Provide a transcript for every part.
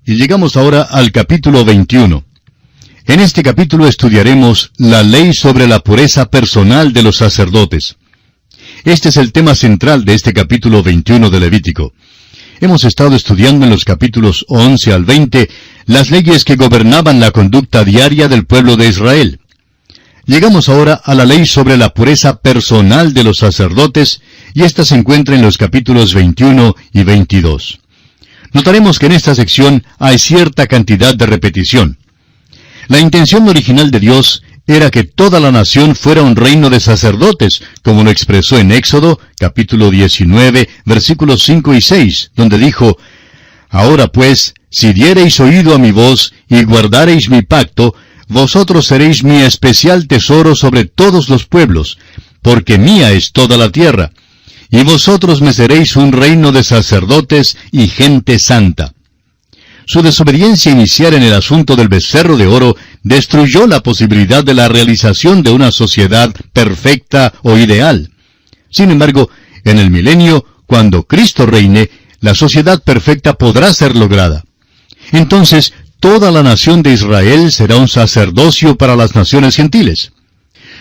Y llegamos ahora al capítulo 21. En este capítulo estudiaremos la ley sobre la pureza personal de los sacerdotes. Este es el tema central de este capítulo 21 de Levítico. Hemos estado estudiando en los capítulos 11 al 20 las leyes que gobernaban la conducta diaria del pueblo de Israel. Llegamos ahora a la ley sobre la pureza personal de los sacerdotes, y esta se encuentra en los capítulos 21 y 22. Notaremos que en esta sección hay cierta cantidad de repetición. La intención original de Dios era que toda la nación fuera un reino de sacerdotes, como lo expresó en Éxodo, capítulo 19, versículos 5 y 6, donde dijo: «Ahora pues, si diereis oído a mi voz, y guardareis mi pacto, vosotros seréis mi especial tesoro sobre todos los pueblos, porque mía es toda la tierra. Y vosotros me seréis un reino de sacerdotes y gente santa». Su desobediencia inicial en el asunto del becerro de oro destruyó la posibilidad de la realización de una sociedad perfecta o ideal. Sin embargo, en el milenio, cuando Cristo reine, la sociedad perfecta podrá ser lograda. Entonces, toda la nación de Israel será un sacerdocio para las naciones gentiles.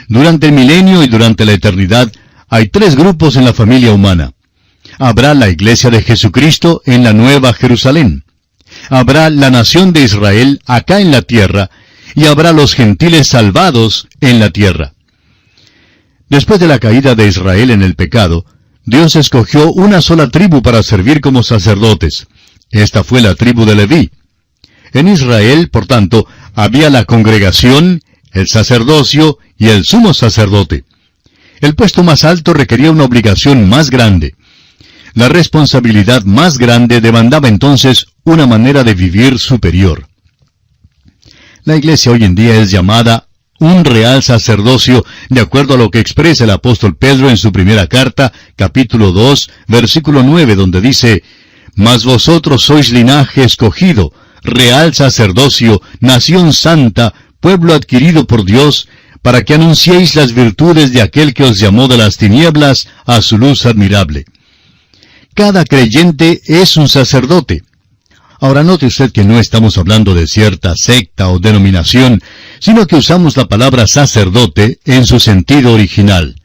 Durante el milenio y durante la eternidad, hay tres grupos en la familia humana. Habrá la iglesia de Jesucristo en la Nueva Jerusalén. Habrá la nación de Israel acá en la tierra, y habrá los gentiles salvados en la tierra. Después de la caída de Israel en el pecado, Dios escogió una sola tribu para servir como sacerdotes. Esta fue la tribu de Leví. En Israel, por tanto, había la congregación, el sacerdocio y el sumo sacerdote. El puesto más alto requería una obligación más grande. La responsabilidad más grande demandaba entonces una manera de vivir superior. La iglesia hoy en día es llamada un real sacerdocio, de acuerdo a lo que expresa el apóstol Pedro en su primera carta, capítulo 2, versículo 9, donde dice: «Mas vosotros sois linaje escogido, real sacerdocio, nación santa, pueblo adquirido por Dios, para que anunciéis las virtudes de aquel que os llamó de las tinieblas a su luz admirable». Cada creyente es un sacerdote. Ahora note usted que no estamos hablando de cierta secta o denominación, sino que usamos la palabra sacerdote en su sentido original.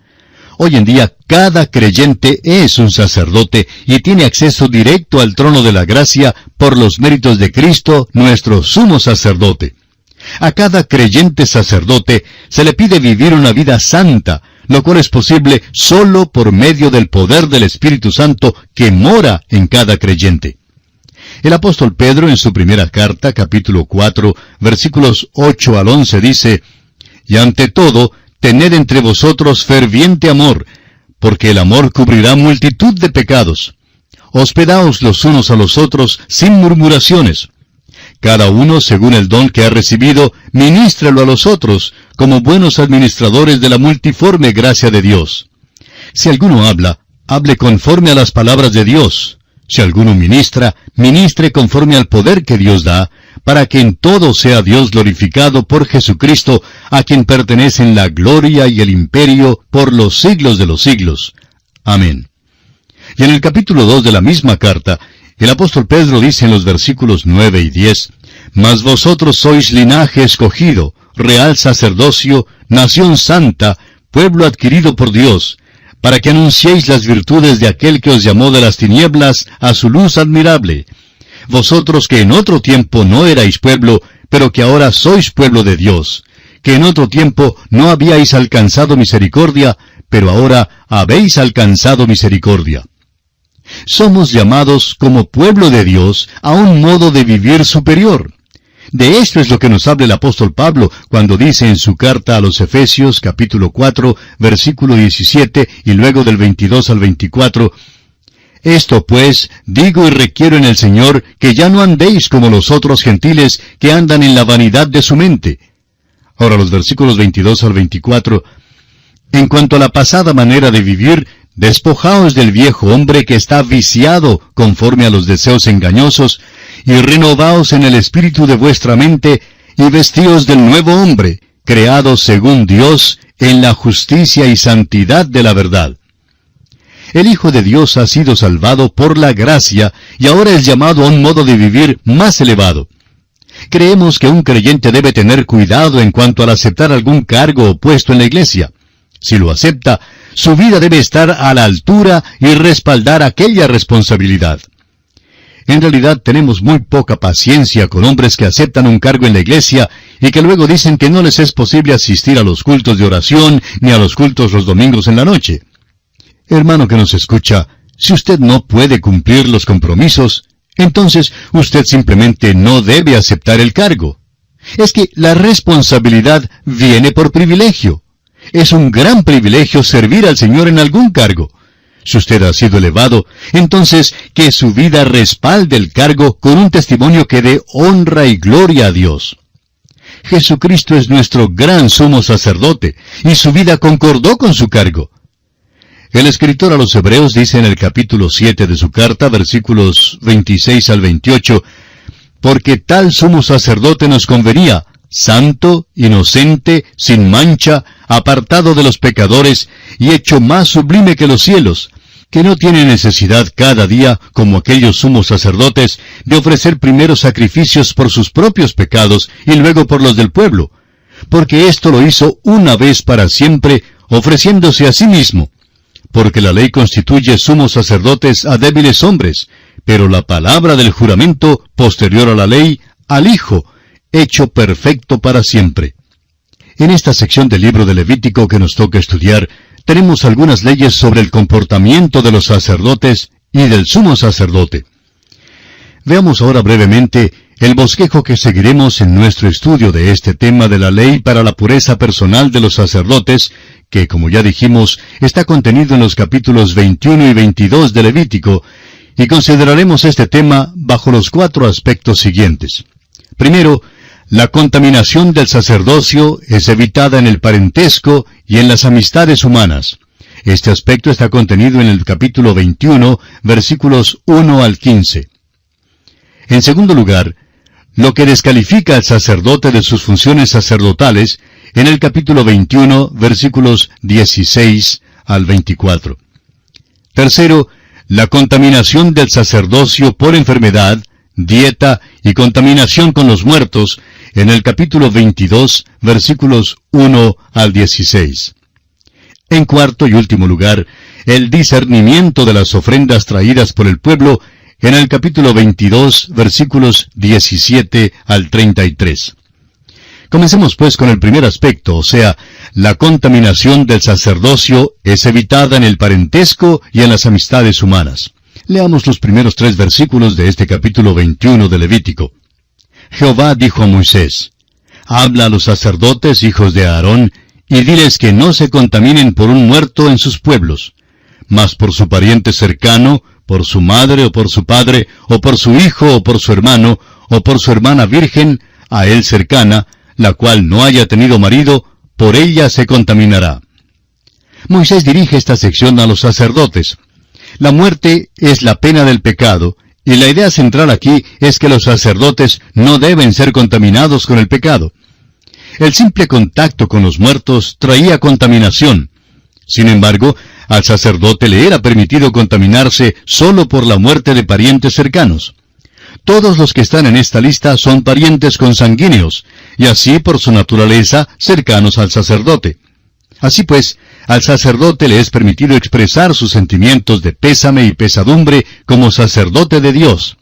Hoy en día cada creyente es un sacerdote y tiene acceso directo al trono de la gracia por los méritos de Cristo, nuestro sumo sacerdote. A cada creyente sacerdote se le pide vivir una vida santa, lo cual es posible solo por medio del poder del Espíritu Santo que mora en cada creyente. El apóstol Pedro en su primera carta, capítulo 4, versículos 8 al 11 dice: «Y ante todo, tened entre vosotros ferviente amor, porque el amor cubrirá multitud de pecados. Hospedaos los unos a los otros sin murmuraciones. Cada uno, según el don que ha recibido, ministrelo a los otros, como buenos administradores de la multiforme gracia de Dios. Si alguno habla, hable conforme a las palabras de Dios. Si alguno ministra, ministre conforme al poder que Dios da, para que en todo sea Dios glorificado por Jesucristo, a quien pertenecen la gloria y el imperio por los siglos de los siglos. Amén». Y en el capítulo 2 de la misma carta, el apóstol Pedro dice en los versículos 9 y 10, «Mas vosotros sois linaje escogido, real sacerdocio, nación santa, pueblo adquirido por Dios, para que anunciéis las virtudes de aquel que os llamó de las tinieblas a su luz admirable. Vosotros que en otro tiempo no erais pueblo, pero que ahora sois pueblo de Dios, que en otro tiempo no habíais alcanzado misericordia, pero ahora habéis alcanzado misericordia». Somos llamados como pueblo de Dios a un modo de vivir superior. De esto es lo que nos habla el apóstol Pablo cuando dice en su carta a los Efesios, capítulo 4, versículo 17, y luego del 22 al 24, «Esto pues digo y requiero en el Señor, que ya no andéis como los otros gentiles que andan en la vanidad de su mente». Ahora los versículos 22 al 24, «En cuanto a la pasada manera de vivir, despojaos del viejo hombre que está viciado conforme a los deseos engañosos, y renovaos en el espíritu de vuestra mente, y vestíos del nuevo hombre, creado según Dios, en la justicia y santidad de la verdad». El Hijo de Dios ha sido salvado por la gracia y ahora es llamado a un modo de vivir más elevado. Creemos que un creyente debe tener cuidado en cuanto al aceptar algún cargo o puesto en la iglesia. Si lo acepta, su vida debe estar a la altura y respaldar aquella responsabilidad. En realidad tenemos muy poca paciencia con hombres que aceptan un cargo en la iglesia y que luego dicen que no les es posible asistir a los cultos de oración ni a los cultos los domingos en la noche. Hermano que nos escucha, si usted no puede cumplir los compromisos, entonces usted simplemente no debe aceptar el cargo. Es que la responsabilidad viene por privilegio. Es un gran privilegio servir al Señor en algún cargo. Si usted ha sido elevado, entonces que su vida respalde el cargo con un testimonio que dé honra y gloria a Dios. Jesucristo es nuestro gran sumo sacerdote, y su vida concordó con su cargo. El escritor a los Hebreos dice en el capítulo 7 de su carta, versículos 26 al 28, «Porque tal sumo sacerdote nos convenía, santo, inocente, sin mancha, apartado de los pecadores, y hecho más sublime que los cielos, que no tiene necesidad cada día, como aquellos sumos sacerdotes, de ofrecer primero sacrificios por sus propios pecados y luego por los del pueblo, porque esto lo hizo una vez para siempre, ofreciéndose a sí mismo. Porque la ley constituye sumos sacerdotes a débiles hombres, pero la palabra del juramento, posterior a la ley, al Hijo, hecho perfecto para siempre». En esta sección del libro de Levítico que nos toca estudiar, tenemos algunas leyes sobre el comportamiento de los sacerdotes y del sumo sacerdote. Veamos ahora brevemente el bosquejo que seguiremos en nuestro estudio de este tema de la ley para la pureza personal de los sacerdotes, que, como ya dijimos, está contenido en los capítulos 21 y 22 de Levítico, y consideraremos este tema bajo los 4 aspectos siguientes. Primero, la contaminación del sacerdocio es evitada en el parentesco y en las amistades humanas. Este aspecto está contenido en el capítulo 21, versículos 1 al 15. En segundo lugar, lo que descalifica al sacerdote de sus funciones sacerdotales, en el capítulo 21, versículos 16 al 24. Tercero, la contaminación del sacerdocio por enfermedad, dieta y contaminación con los muertos, en el capítulo 22, versículos 1 al 16. En cuarto y último lugar, el discernimiento de las ofrendas traídas por el pueblo, en el capítulo 22, versículos 17 al 33. Comencemos pues con el primer aspecto, o sea, la contaminación del sacerdocio es evitada en el parentesco y en las amistades humanas. Leamos los primeros 3 versículos de este capítulo 21 de Levítico. Jehová dijo a Moisés: «Habla a los sacerdotes, hijos de Aarón, y diles que no se contaminen por un muerto en sus pueblos, mas por su pariente cercano, por su madre o por su padre, o por su hijo o por su hermano, o por su hermana virgen, a él cercana, la cual no haya tenido marido, por ella se contaminará». Moisés dirige esta sección a los sacerdotes. La muerte es la pena del pecado, y la idea central aquí es que los sacerdotes no deben ser contaminados con el pecado. El simple contacto con los muertos traía contaminación. Sin embargo, al sacerdote le era permitido contaminarse solo por la muerte de parientes cercanos. Todos los que están en esta lista son parientes consanguíneos, y así por su naturaleza cercanos al sacerdote. Así pues, al sacerdote le es permitido expresar sus sentimientos de pésame y pesadumbre como sacerdote de Dios.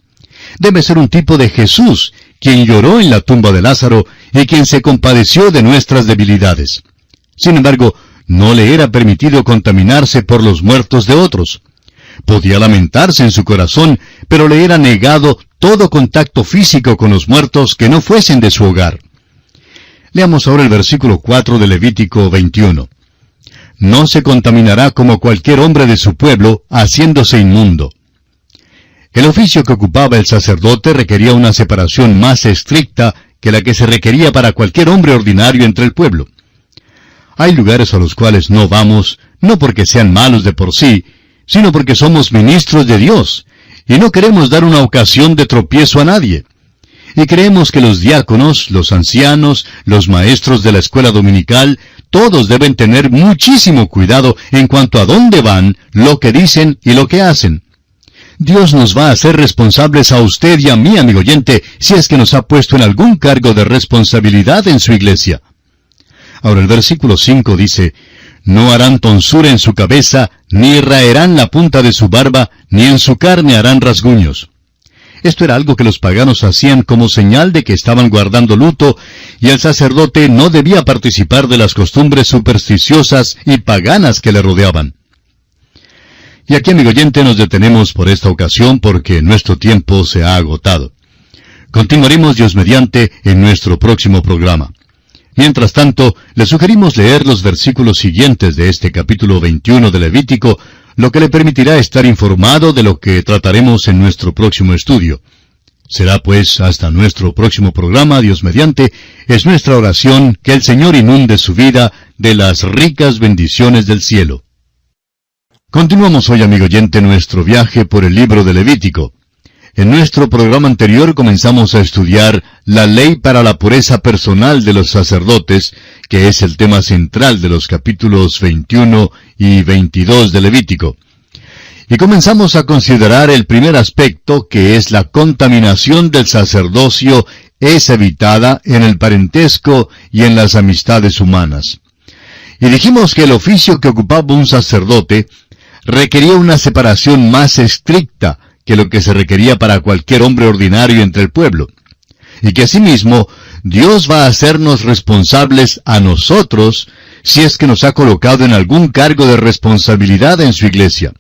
Debe ser un tipo de Jesús, quien lloró en la tumba de Lázaro y quien se compadeció de nuestras debilidades. Sin embargo, no le era permitido contaminarse por los muertos de otros. Podía lamentarse en su corazón, pero le era negado todo contacto físico con los muertos que no fuesen de su hogar. Leamos ahora el versículo 4 de Levítico 21. «No se contaminará como cualquier hombre de su pueblo, haciéndose inmundo». El oficio que ocupaba el sacerdote requería una separación más estricta que la que se requería para cualquier hombre ordinario entre el pueblo. Hay lugares a los cuales no vamos, no porque sean malos de por sí, sino porque somos ministros de Dios, y no queremos dar una ocasión de tropiezo a nadie. Y creemos que los diáconos, los ancianos, los maestros de la escuela dominical, todos deben tener muchísimo cuidado en cuanto a dónde van, lo que dicen y lo que hacen. Dios nos va a hacer responsables a usted y a mí, amigo oyente, si es que nos ha puesto en algún cargo de responsabilidad en su iglesia. Ahora el versículo 5 dice, no harán tonsura en su cabeza, ni raerán la punta de su barba, ni en su carne harán rasguños. Esto era algo que los paganos hacían como señal de que estaban guardando luto, y el sacerdote no debía participar de las costumbres supersticiosas y paganas que le rodeaban. Y aquí, amigo oyente, nos detenemos por esta ocasión porque nuestro tiempo se ha agotado. Continuaremos, Dios mediante, en nuestro próximo programa. Mientras tanto, le sugerimos leer los versículos siguientes de este capítulo 21 de Levítico, lo que le permitirá estar informado de lo que trataremos en nuestro próximo estudio. Será pues hasta nuestro próximo programa, Dios mediante, es nuestra oración que el Señor inunde su vida de las ricas bendiciones del cielo. Continuamos hoy, amigo oyente, nuestro viaje por el libro de Levítico. En nuestro programa anterior comenzamos a estudiar la ley para la pureza personal de los sacerdotes, que es el tema central de los capítulos 21 y 22 de Levítico. Y comenzamos a considerar el primer aspecto, que es la contaminación del sacerdocio es evitada en el parentesco y en las amistades humanas. Y dijimos que el oficio que ocupaba un sacerdote requería una separación más estricta que lo que se requería para cualquier hombre ordinario entre el pueblo. Y que asimismo, Dios va a hacernos responsables a nosotros si es que nos ha colocado en algún cargo de responsabilidad en su iglesia.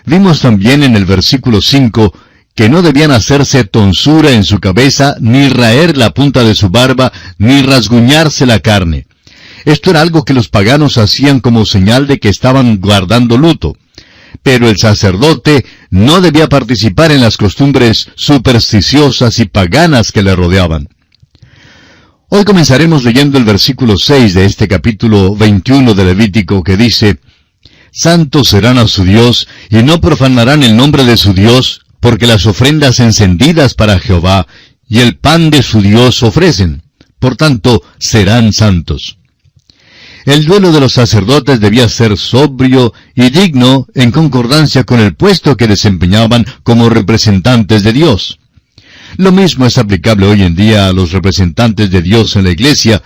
Vimos también en el versículo 5 que no debían hacerse tonsura en su cabeza, ni raer la punta de su barba, ni rasguñarse la carne. Esto era algo que los paganos hacían como señal de que estaban guardando luto. Pero el sacerdote no debía participar en las costumbres supersticiosas y paganas que le rodeaban. Hoy comenzaremos leyendo el versículo 6 de este capítulo 21 de Levítico, que dice, «Santos serán a su Dios, y no profanarán el nombre de su Dios, porque las ofrendas encendidas para Jehová y el pan de su Dios ofrecen. Por tanto, serán santos». El duelo de los sacerdotes debía ser sobrio y digno en concordancia con el puesto que desempeñaban como representantes de Dios. Lo mismo es aplicable hoy en día a los representantes de Dios en la iglesia,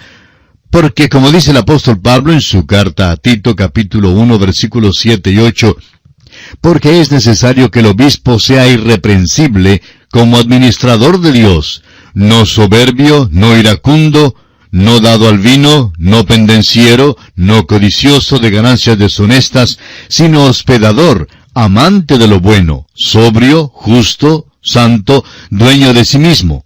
porque como dice el apóstol Pablo en su carta a Tito capítulo 1 versículos 7 y 8, porque es necesario que el obispo sea irreprensible como administrador de Dios, no soberbio, no iracundo, no dado al vino, no pendenciero, no codicioso de ganancias deshonestas, sino hospedador, amante de lo bueno, sobrio, justo, santo, dueño de sí mismo.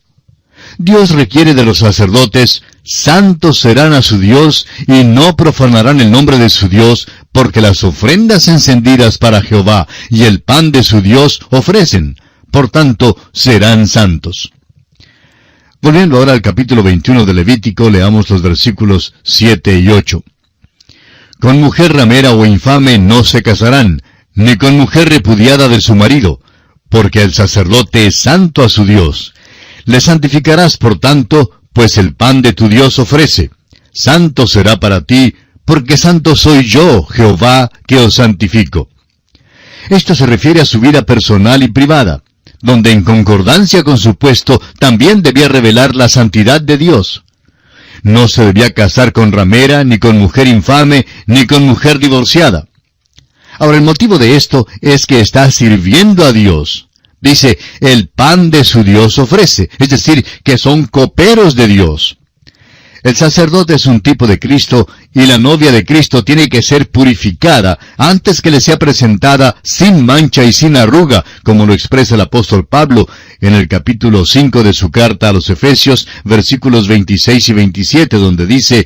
Dios requiere de los sacerdotes, santos serán a su Dios, y no profanarán el nombre de su Dios, porque las ofrendas encendidas para Jehová y el pan de su Dios ofrecen, por tanto serán santos. Volviendo ahora al capítulo 21 de Levítico, leamos los versículos 7 y 8. Con mujer ramera o infame no se casarán, ni con mujer repudiada de su marido, porque el sacerdote es santo a su Dios. Le santificarás, por tanto, pues el pan de tu Dios ofrece. Santo será para ti, porque santo soy yo, Jehová, que os santifico. Esto se refiere a su vida personal y privada, donde en concordancia con su puesto también debía revelar la santidad de Dios. No se debía casar con ramera, ni con mujer infame, ni con mujer divorciada. Ahora, el motivo de esto es que está sirviendo a Dios. Dice, el pan de su Dios ofrece, es decir, que son coperos de Dios. El sacerdote es un tipo de Cristo, y la novia de Cristo tiene que ser purificada antes que le sea presentada sin mancha y sin arruga, como lo expresa el apóstol Pablo en el capítulo 5 de su carta a los Efesios, versículos 26 y 27, donde dice,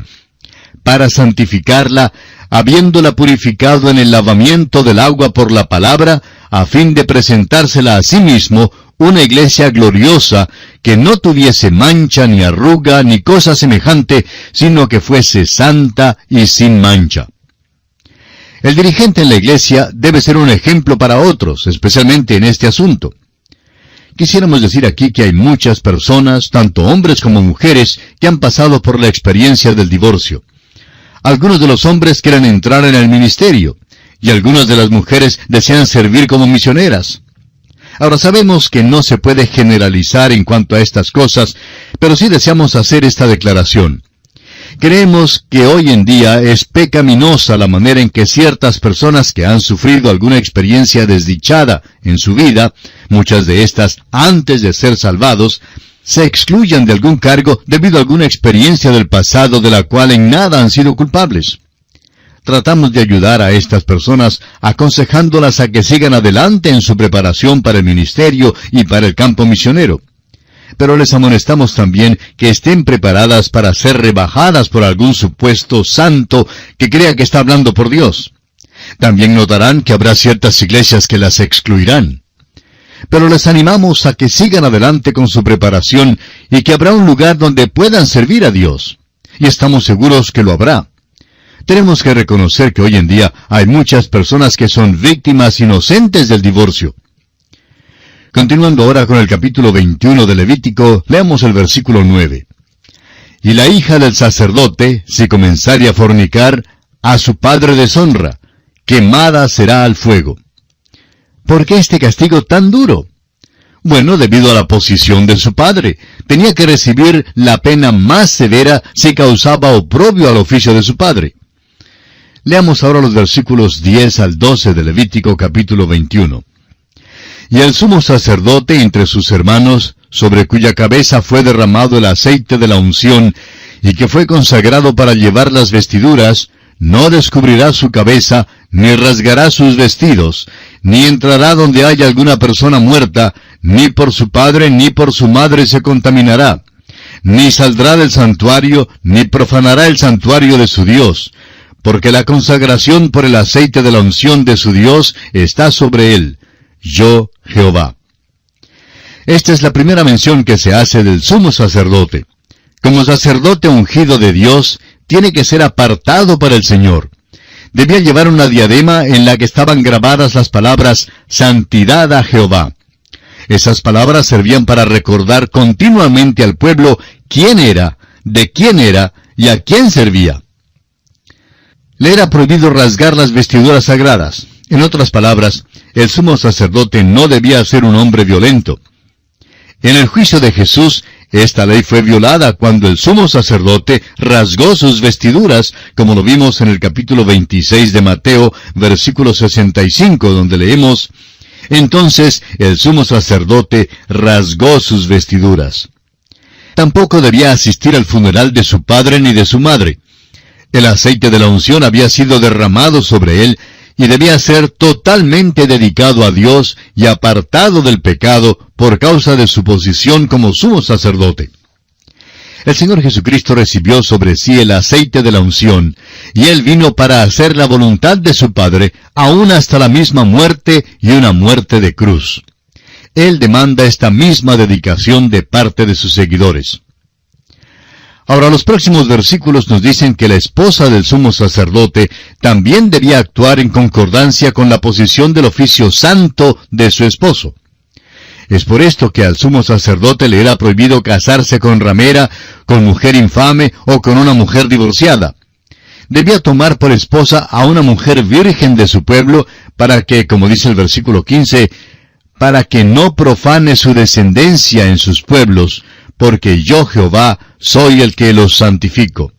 «Para santificarla, habiéndola purificado en el lavamiento del agua por la palabra, a fin de presentársela a sí mismo, una iglesia gloriosa, que no tuviese mancha, ni arruga, ni cosa semejante, sino que fuese santa y sin mancha». El dirigente en la iglesia debe ser un ejemplo para otros, especialmente en este asunto. Quisiéramos decir aquí que hay muchas personas, tanto hombres como mujeres, que han pasado por la experiencia del divorcio. Algunos de los hombres quieren entrar en el ministerio, y algunas de las mujeres desean servir como misioneras. Ahora sabemos que no se puede generalizar en cuanto a estas cosas, pero sí deseamos hacer esta declaración. Creemos que hoy en día es pecaminosa la manera en que ciertas personas que han sufrido alguna experiencia desdichada en su vida, muchas de estas antes de ser salvados, se excluyan de algún cargo debido a alguna experiencia del pasado de la cual en nada han sido culpables. Tratamos de ayudar a estas personas aconsejándolas a que sigan adelante en su preparación para el ministerio y para el campo misionero. Pero les amonestamos también que estén preparadas para ser rebajadas por algún supuesto santo que crea que está hablando por Dios. También notarán que habrá ciertas iglesias que las excluirán. Pero les animamos a que sigan adelante con su preparación y que habrá un lugar donde puedan servir a Dios. Y estamos seguros que lo habrá. Tenemos que reconocer que hoy en día hay muchas personas que son víctimas inocentes del divorcio. Continuando ahora con el capítulo 21 de Levítico, leamos el versículo 9. Y la hija del sacerdote, si comenzare a fornicar, a su padre deshonra, quemada será al fuego. ¿Por qué este castigo tan duro? Bueno, debido a la posición de su padre. Tenía que recibir la pena más severa si causaba oprobio al oficio de su padre. Leamos ahora los versículos 10 al 12 de Levítico capítulo 21. Y el sumo sacerdote entre sus hermanos, sobre cuya cabeza fue derramado el aceite de la unción, y que fue consagrado para llevar las vestiduras, no descubrirá su cabeza, ni rasgará sus vestidos, ni entrará donde haya alguna persona muerta, ni por su padre ni por su madre se contaminará, ni saldrá del santuario, ni profanará el santuario de su Dios, porque la consagración por el aceite de la unción de su Dios está sobre él. Yo, Jehová. Esta es la primera mención que se hace del sumo sacerdote. Como sacerdote ungido de Dios, tiene que ser apartado para el Señor. Debía llevar una diadema en la que estaban grabadas las palabras Santidad a Jehová. Esas palabras servían para recordar continuamente al pueblo quién era, de quién era y a quién servía. Le era prohibido rasgar las vestiduras sagradas. En otras palabras, el sumo sacerdote no debía ser un hombre violento. En el juicio de Jesús, esta ley fue violada cuando el sumo sacerdote rasgó sus vestiduras, como lo vimos en el capítulo 26 de Mateo, versículo 65, donde leemos, entonces el sumo sacerdote rasgó sus vestiduras. Tampoco debía asistir al funeral de su padre ni de su madre. El aceite de la unción había sido derramado sobre él, y debía ser totalmente dedicado a Dios y apartado del pecado por causa de su posición como sumo sacerdote. El Señor Jesucristo recibió sobre sí el aceite de la unción, y Él vino para hacer la voluntad de su Padre, aún hasta la misma muerte y una muerte de cruz. Él demanda esta misma dedicación de parte de sus seguidores. Ahora, los próximos versículos nos dicen que la esposa del sumo sacerdote también debía actuar en concordancia con la posición del oficio santo de su esposo. Es por esto que al sumo sacerdote le era prohibido casarse con ramera, con mujer infame o con una mujer divorciada. Debía tomar por esposa a una mujer virgen de su pueblo para que, como dice el versículo 15, para que no profane su descendencia en sus pueblos, porque yo Jehová soy el que los santifico.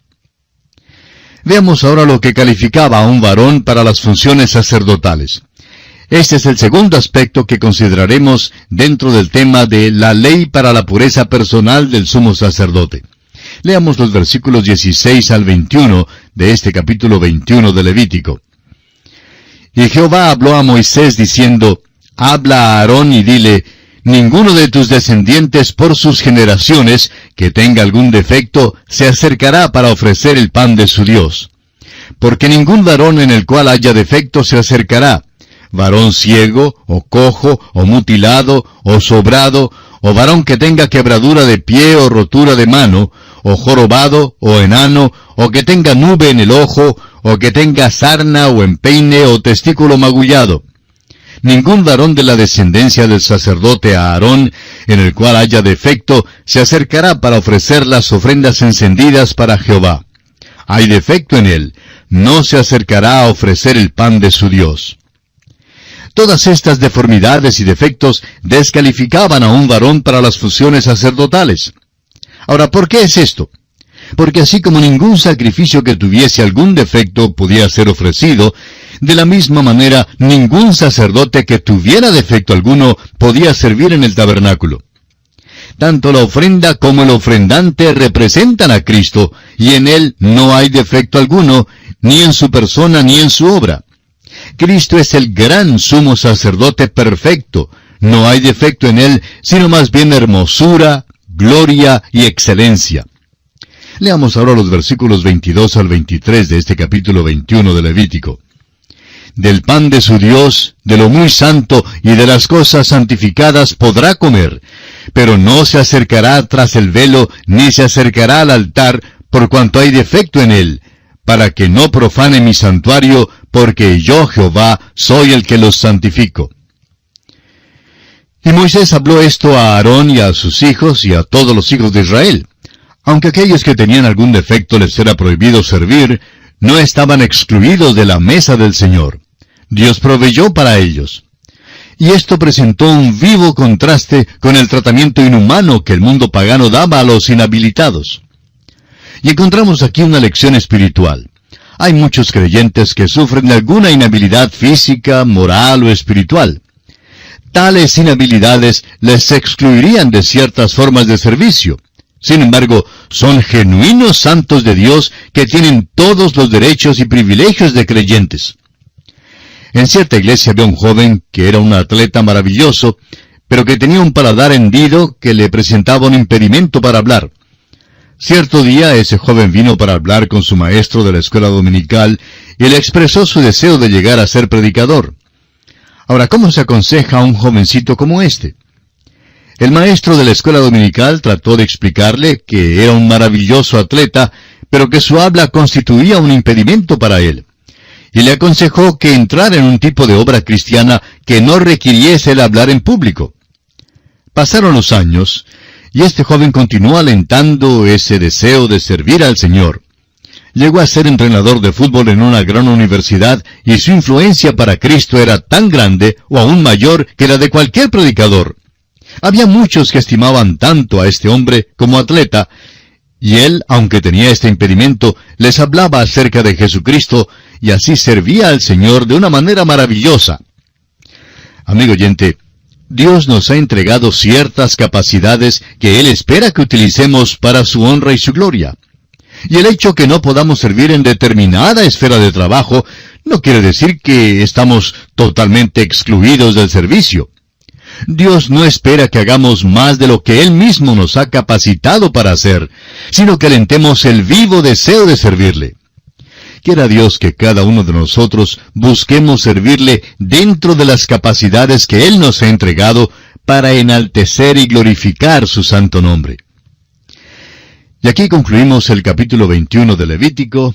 Veamos ahora lo que calificaba a un varón para las funciones sacerdotales. Este es el segundo aspecto que consideraremos dentro del tema de la ley para la pureza personal del sumo sacerdote. Leamos los versículos 16 al 21 de este capítulo 21 de Levítico. Y Jehová habló a Moisés diciendo, habla a Aarón y dile, ninguno de tus descendientes por sus generaciones, que tenga algún defecto, se acercará para ofrecer el pan de su Dios. Porque ningún varón en el cual haya defecto se acercará, varón ciego, o cojo, o mutilado, o sobrado, o varón que tenga quebradura de pie o rotura de mano, o jorobado, o enano, o que tenga nube en el ojo, o que tenga sarna o empeine o testículo magullado. Ningún varón de la descendencia del sacerdote Aarón, en el cual haya defecto, se acercará para ofrecer las ofrendas encendidas para Jehová. hay defecto en él, no se acercará a ofrecer el pan de su Dios. Todas estas deformidades y defectos descalificaban a un varón para las funciones sacerdotales. Ahora, ¿por qué es esto? Porque así como ningún sacrificio que tuviese algún defecto podía ser ofrecido, de la misma manera ningún sacerdote que tuviera defecto alguno podía servir en el tabernáculo. Tanto la ofrenda como el ofrendante representan a Cristo, y en Él no hay defecto alguno, ni en su persona ni en su obra. Cristo es el gran sumo sacerdote perfecto. No hay defecto en Él, sino más bien hermosura, gloria y excelencia. Leamos ahora los versículos 22 al 23 de este capítulo 21 de Levítico. Del pan de su Dios, de lo muy santo y de las cosas santificadas podrá comer, pero no se acercará tras el velo, ni se acercará al altar, por cuanto hay defecto en él, para que no profane mi santuario, porque yo, Jehová, soy el que los santifico. Y Moisés habló esto a Aarón y a sus hijos y a todos los hijos de Israel. Aunque aquellos que tenían algún defecto les era prohibido servir, no estaban excluidos de la mesa del Señor. Dios proveyó para ellos. Y esto presentó un vivo contraste con el tratamiento inhumano que el mundo pagano daba a los inhabilitados. Y encontramos aquí una lección espiritual. Hay muchos creyentes que sufren de alguna inhabilidad física, moral o espiritual. Tales inhabilidades les excluirían de ciertas formas de servicio. Sin embargo, son genuinos santos de Dios que tienen todos los derechos y privilegios de creyentes. En cierta iglesia había un joven que era un atleta maravilloso, pero que tenía un paladar hendido que le presentaba un impedimento para hablar. Cierto día ese joven vino para hablar con su maestro de la escuela dominical y le expresó su deseo de llegar a ser predicador. Ahora, ¿cómo se aconseja a un jovencito como este? El maestro de la escuela dominical trató de explicarle que era un maravilloso atleta, pero que su habla constituía un impedimento para él. Y le aconsejó que entrara en un tipo de obra cristiana que no requiriese el hablar en público. Pasaron los años, y este joven continuó alentando ese deseo de servir al Señor. Llegó a ser entrenador de fútbol en una gran universidad, y su influencia para Cristo era tan grande o aún mayor que la de cualquier predicador. Había muchos que estimaban tanto a este hombre como atleta, y él, aunque tenía este impedimento, les hablaba acerca de Jesucristo, y así servía al Señor de una manera maravillosa. Amigo oyente, Dios nos ha entregado ciertas capacidades que Él espera que utilicemos para su honra y su gloria. Y el hecho que no podamos servir en determinada esfera de trabajo no quiere decir que estamos totalmente excluidos del servicio. Dios no espera que hagamos más de lo que Él mismo nos ha capacitado para hacer, sino que alentemos el vivo deseo de servirle. Quiera Dios que cada uno de nosotros busquemos servirle dentro de las capacidades que Él nos ha entregado para enaltecer y glorificar su santo nombre. Y aquí concluimos el capítulo 21 de Levítico,